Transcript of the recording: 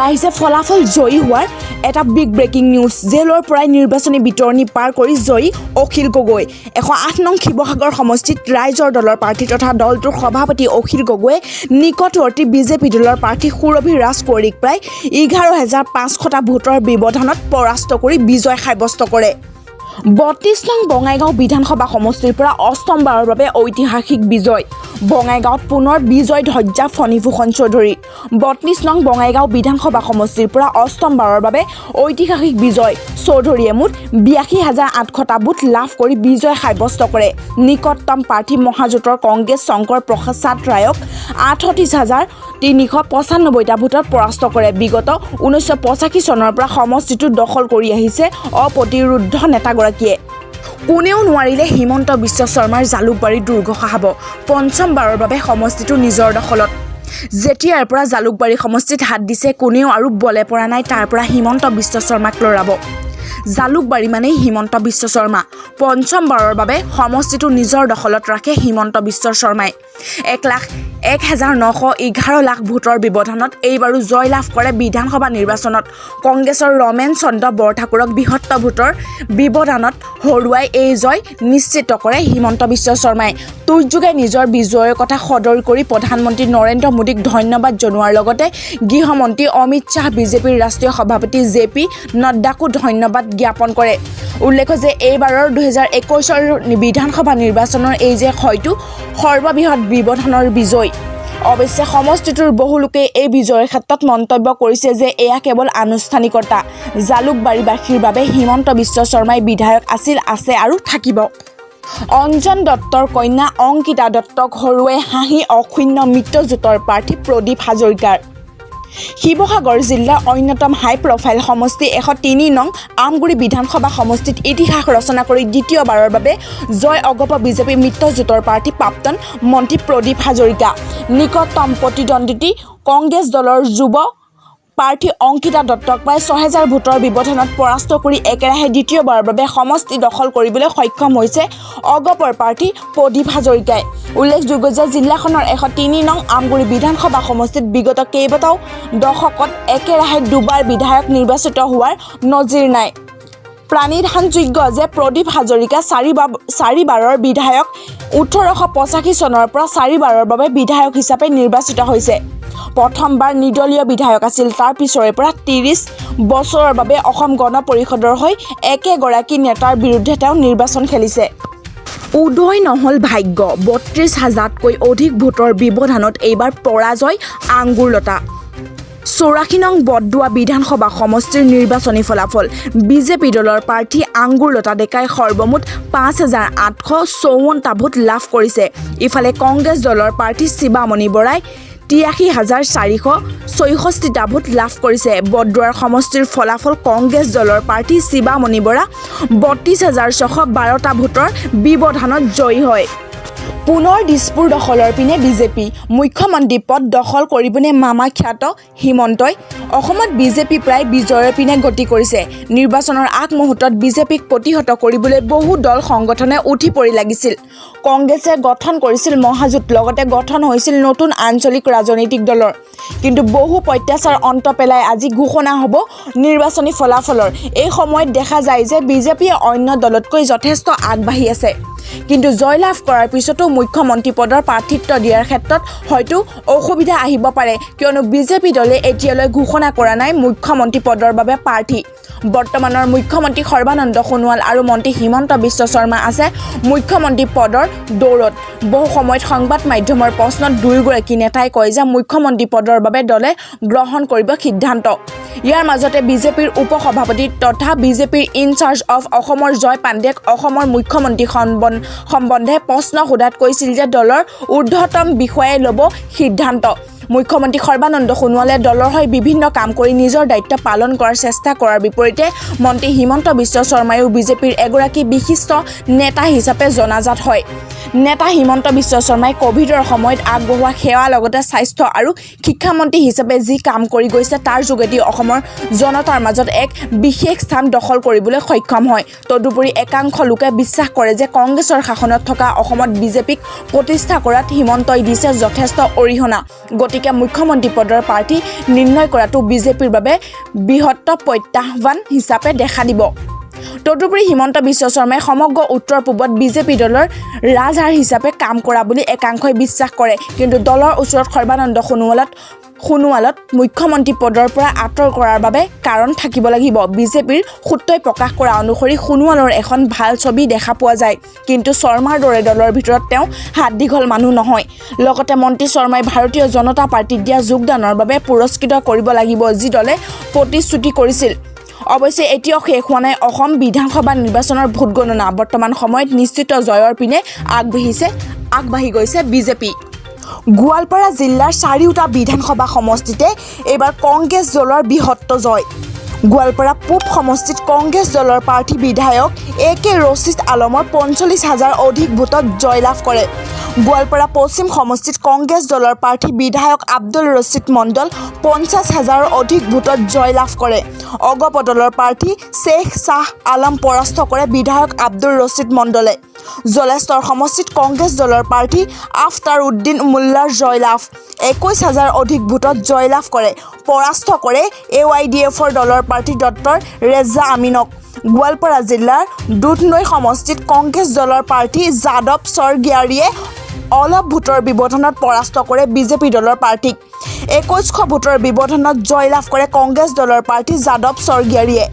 ওলাই আহিছে ফলাফল জয়ী হোৱাৰ এটা বিগ ব্ৰেকিং নিউজ। জেলৰ পৰাই নিৰ্বাচনী বিতৰণি পাৰ কৰি জয়ী অখিল গগৈ। 108 নং শিৱসাগৰ সমষ্টিত ৰাইজৰ দলৰ প্ৰাৰ্থী তথা দলটোৰ সভাপতি অখিল গগৈয়ে নিকটৱৰ্তী বিজেপি দলৰ প্ৰাৰ্থী সুৰভি ৰাজ কোঁৱৰীক প্ৰায় 11,500টা ভোটৰ ব্যৱধানত পৰাস্ত কৰি বিজয় সাব্যস্ত কৰে। 32 নং বঙাইগাঁও বিধানসভা সমষ্টিৰ পৰা অষ্টমবাৰৰ বাবে ঐতিহাসিক বিজয়। বঙাইগাঁৱত পুনৰ বিজয় ধ্বজা ফণীভূষণ চৌধুৰী। 32 নং বঙাইগাঁও বিধানসভা সমষ্টিৰ পৰা অষ্টমবাৰৰ বাবে ঐতিহাসিক বিজয়। চৌধুৰীয়ে মুঠ 82,800টা ভোট লাভ কৰি বিজয় সাব্যস্ত কৰে। নিকটতম প্ৰাৰ্থী মহাজোঁটৰ কংগ্ৰেছ শংকৰ প্ৰসাদ ৰায়ক 38,395টা ভোটত পৰাস্ত কৰে। বিগত 1985 চনৰ পৰা সমষ্টিটো দখল কৰি আহিছে অপ্ৰতিৰোধ নেতাগৰাকীয়ে। কোনেও নোৱাৰিলে হিমন্ত বিশ্ব শৰ্মাৰ জালুকবাৰী দুৰ্গ সাহাব। পঞ্চমবাৰৰ বাবে সমষ্টিটো নিজৰ দখলত। যেতিয়াৰ পৰা জালুকবাৰী সমষ্টিত হাত দিছে কোনেও আৰু বলে পৰা নাই তাৰ পৰা হিমন্ত বিশ্ব শৰ্মাক লৰাব। জালুকবাৰী মানেই হিমন্ত বিশ্ব শৰ্মা। পঞ্চমবাৰৰ বাবে সমষ্টিটো নিজৰ দখলত ৰাখে হিমন্ত বিশ্ব শৰ্মাই। 1,01,911 ভোটৰ ব্যৱধানত এইবাৰো জয় লাভ কৰে বিধানসভা নিৰ্বাচনত। কংগ্ৰেছৰ ৰমেন চন্দ্ৰ বৰঠাকুৰক বৃহত্তৰ ভোটৰ ব্যৱধানত হৰুৱাই এই জয় নিশ্চিত কৰে হিমন্ত বিশ্ব শৰ্মাই। টুইটযোগে নিজৰ বিজয়ৰ কথা সদৰি কৰি প্ৰধানমন্ত্ৰী নৰেন্দ্ৰ মোদীক ধন্যবাদ জনোৱাৰ লগতে গৃহমন্ত্ৰী অমিত শ্বাহ, বিজেপিৰ ৰাষ্ট্ৰীয় সভাপতি JP নড্ডাকো ধন্যবাদ জ্ঞাপন কৰে। উল্লেখ্য যে এইবাৰৰ 2021 বিধানসভা নিৰ্বাচনৰ এই যে হয়তো সৰ্ববৃহৎ ব্যৱধানৰ বিজয়। অৱশ্যে সমষ্টিটোৰ বহু লোকে এই বিজয়ৰ ক্ষেত্ৰত মন্তব্য কৰিছে যে এয়া কেৱল আনুষ্ঠানিকতা। জালুকবাৰীবাসীৰ বাবে হিমন্ত বিশ্ব শৰ্মাই বিধায়ক আছিল, আছে আৰু থাকিব। অঞ্জন দত্তৰ কন্যা অংকিতা দত্তক হৰুৱাই হাঁহি অক্ষুণ্ণ মিত্ৰজোঁটৰ প্ৰাৰ্থী প্ৰদীপ হাজৰিকাৰ। শিৱসাগৰ জিলাৰ অন্যতম হাই প্ৰফাইল সমষ্টি 103 নং আমগুৰি বিধানসভা সমষ্টিত ইতিহাস ৰচনা কৰি দ্বিতীয়বাৰৰ বাবে জয় অগপ বিজেপি মিত্ৰজোঁটৰ প্ৰাৰ্থী প্ৰাক্তন মন্ত্ৰী প্ৰদীপ হাজৰিকা। নিকটতম প্ৰতিদ্বন্দ্বী কংগ্ৰেছ দলৰ যুৱ প্ৰাৰ্থী অংকিতা দত্তক প্ৰায় 6,000 ভোটৰ ব্যৱধানত পৰাস্ত কৰি একেৰাহে দ্বিতীয়বাৰৰ বাবে সমষ্টি দখল কৰিবলৈ সক্ষম হৈছে অগপৰ প্ৰাৰ্থী প্ৰদীপ হাজৰিকাই। উল্লেখযোগ্য যে জিলাখনৰ 103 নং আমগুৰি বিধানসভা সমষ্টিত বিগত কেইবাটাও দশকত একেৰাহে দুবাৰ বিধায়ক নিৰ্বাচিত হোৱাৰ নজিৰ নাই। প্ৰাণিধানযোগ্য যে প্ৰদীপ হাজৰিকা চাৰিবাৰৰ বিধায়ক। 1885 চনৰ পৰা 4বাৰৰ বাবে বিধায়ক হিচাপে নিৰ্বাচিত হৈছে। প্ৰথমবাৰ নিৰ্দলীয় বিধায়ক আছিল। তাৰ পিছৰে পৰা 30 বছৰৰ বাবে অসম গণ পৰিষদৰ হৈ একেগৰাকী নেতাৰ বিৰুদ্ধে তেওঁ নিৰ্বাচন খেলিছে। উদয় নহল ভাগ্য। 32,000তকৈ অধিক ভোটৰ ব্যৱধানত এইবাৰ পৰাজয় আঙুৰলতা। 84 নং বৰদোৱা বিধানসভা সমষ্টিৰ নিৰ্বাচনী ফলাফল। বিজেপি দলৰ প্ৰাৰ্থী আঙুৰলতা ডেকাই সৰ্বমুঠ 5,854টা ভোট লাভ কৰিছে। ইফালে কংগ্ৰেছ দলৰ প্ৰাৰ্থী শিৱামণি বৰাই 83,464টা ভোট লাভ কৰিছে। বৰদোৱাৰ সমষ্টিৰ ফলাফল কংগ্ৰেছ দলৰ প্ৰাৰ্থী শিৱামণি বৰা 32,612টা ভোটৰ ব্যৱধানত জয়ী হয়। পুনৰ দিছপুৰ দখলৰ পিনে বিজেপি। মুখ্যমন্ত্ৰী পদ দখল কৰিবনে মামা খ্যাত হিমন্তই? অসমত বিজেপি প্ৰায় বিজয়ৰ পিনে গতি কৰিছে। নিৰ্বাচনৰ আগমুহূৰ্তত বিজেপিক প্ৰতিহত কৰিবলৈ বহু দল সংগঠনে উঠি পৰি লাগিছিল। কংগ্ৰেছে গঠন কৰিছিল মহাজোঁট, লগতে গঠন হৈছিল নতুন আঞ্চলিক ৰাজনৈতিক দলৰ। কিন্তু বহু প্ৰত্যাচাৰ অন্ত পেলাই আজি ঘোষণা হ'ব নিৰ্বাচনী ফলাফলৰ। এই সময়ত দেখা যায় যে বিজেপিয়ে অন্য দলতকৈ যথেষ্ট আগবাঢ়ি আছে। কিন্তু জয়লাভ কৰাৰ পিছতো মুখ্যমন্ত্ৰী পদৰ প্ৰাৰ্থিত্ব দিয়াৰ ক্ষেত্ৰত হয়তো অসুবিধা আহিব পাৰে, কিয়নো বিজেপি দলে এতিয়ালৈ ঘোষণা কৰা নাই মুখ্যমন্ত্ৰী পদৰ বাবে প্ৰাৰ্থী। বৰ্তমানৰ মুখ্যমন্ত্ৰী সৰ্বানন্দ সোণোৱাল আৰু মন্ত্ৰী হিমন্ত বিশ্ব শৰ্মা আছে মুখ্যমন্ত্ৰী পদৰ দৌৰত। বহু সময়ত সংবাদ মাধ্যমৰ প্ৰশ্নত দুয়োগৰাকী নেতাই কয় যে মুখ্যমন্ত্ৰী পদৰ বাবে দলে গ্ৰহণ কৰিব সিদ্ধান্ত। ইয়াৰ মাজতে বিজেপিৰ উপ সভাপতি তথা বিজেপিৰ ইনচাৰ্জ অফ অসমৰ জয় পাণ্ডেক অসমৰ মুখ্যমন্ত্ৰী সম্বন্ধে প্ৰশ্ন সোধাত কৈছিল যে দলৰ ঊৰ্ধ্বতম বিষয়াই ল'ব সিদ্ধান্ত। মুখ্যমন্ত্ৰী সৰ্বানন্দ সোণোৱালে দলৰ হৈ বিভিন্ন কাম কৰি নিজৰ দায়িত্ব পালন কৰাৰ চেষ্টা কৰাৰ বিপৰীতে মন্ত্ৰী হিমন্ত বিশ্ব শৰ্মায়ো বিজেপিৰ এগৰাকী বিশিষ্ট নেতা হিচাপে জনাজাত হয়। নেতা হিমন্ত বিশ্ব শৰ্মাই কোভিডৰ সময়ত আগবঢ়োৱা সেৱাৰ লগতে স্বাস্থ্য আৰু শিক্ষামন্ত্ৰী হিচাপে যি কাম কৰি গৈছে তাৰ যোগেদি অসমৰ জনতাৰ মাজত এক বিশেষ স্থান দখল কৰিবলৈ সক্ষম হয়। তদুপৰি একাংশ লোকে বিশ্বাস কৰে যে কংগ্ৰেছৰ শাসনত থকা অসমত বিজেপিক প্ৰতিষ্ঠা কৰাত হিমন্তই দিছে যথেষ্ট অৰিহণা। গতিকে গতিকে মুখ্যমন্ত্ৰী পদৰ প্ৰাৰ্থী নিৰ্ণয় কৰাটো বিজেপিৰ বাবে বৃহৎ প্ৰত্যাহ্বান হিচাপে দেখা দিব। তদুপৰি হিমন্ত বিশ্ব শৰ্মাই সমগ্ৰ উত্তৰ পূবত বিজেপি দলৰ ৰাজহাড় হিচাপে কাম কৰা বুলি একাংশই বিশ্বাস কৰে। কিন্তু দলৰ ওচৰত সৰ্বানন্দ সোণোৱালক মুখ্যমন্ত্ৰী পদৰ পৰা আঁতৰ কৰাৰ বাবে কাৰণ থাকিব লাগিব। বিজেপিৰ সূত্ৰই প্ৰকাশ কৰা অনুসৰি সোণোৱালৰ এখন ভাল ছবি দেখা পোৱা যায়, কিন্তু শৰ্মাৰ দৰে দলৰ ভিতৰত তেওঁ হাত দীঘল মানুহ নহয়। লগতে মন্ত্ৰী শৰ্মাই ভাৰতীয় জনতা পাৰ্টীত দিয়া যোগদানৰ বাবে পুৰস্কৃত কৰিব লাগিব, যি দলে প্ৰতিশ্ৰুতি কৰিছিল। অৱশ্যে এতিয়াও শেষ হোৱা নাই অসম বিধানসভা নিৰ্বাচনৰ ভোট গণনা। বৰ্তমান সময়ত নিশ্চিত জয়ৰ পিনে আগবাঢ়ি গৈছে বিজেপি। গোৱালপাৰা জিলাৰ 4টা বিধানসভা সমষ্টিতে এইবাৰ কংগ্ৰেছ দলৰ বৃহৎ জয়। গোৱালপাৰা পূব সমষ্টিত কংগ্ৰেছ দলৰ প্ৰাৰ্থী বিধায়ক AK ৰছিদ আলমৰ 45,000 অধিক ভোটত জয়লাভ কৰে। গোৱালপাৰা পশ্চিম সমষ্টিত কংগ্ৰেছ দলৰ প্ৰাৰ্থী বিধায়ক আব্দুল ৰছিদ মণ্ডল 50,000 অধিক ভোটত জয়লাভ কৰে। অগপ দলৰ প্ৰাৰ্থী শ্বেখ শ্বাহ আলম পৰাস্ত কৰে বিধায়ক আব্দুল ৰছিদ মণ্ডলে। জলেশ্বৰ সমষ্টিত কংগ্ৰেছ দলৰ প্ৰাৰ্থী আফতাৰ উদ্দিন মোল্লাৰ জয়লাভ 21,000 অধিক ভোটত জয়লাভ কৰে। পৰাস্ত কৰে AYDFৰ দলৰ প্ৰাৰ্থী ডক্টৰ ৰেজা আমিনক। গোৱালপাৰা জিলাৰ দুধনৈ সমষ্টিত কংগ্ৰেছ দলৰ প্ৰাৰ্থী যাদৱ স্বৰ্গীয়াৰীয়ে অলপ ভোটৰ ব্যৱধানত পৰাস্ত কৰে বিজেপি দলৰ প্ৰাৰ্থীক। 2100 ভোটৰ ব্যৱধানত জয়লাভ কৰে কংগ্ৰেছ দলৰ প্ৰাৰ্থী যাদৱ স্বৰ্গীয়াৰীয়ে।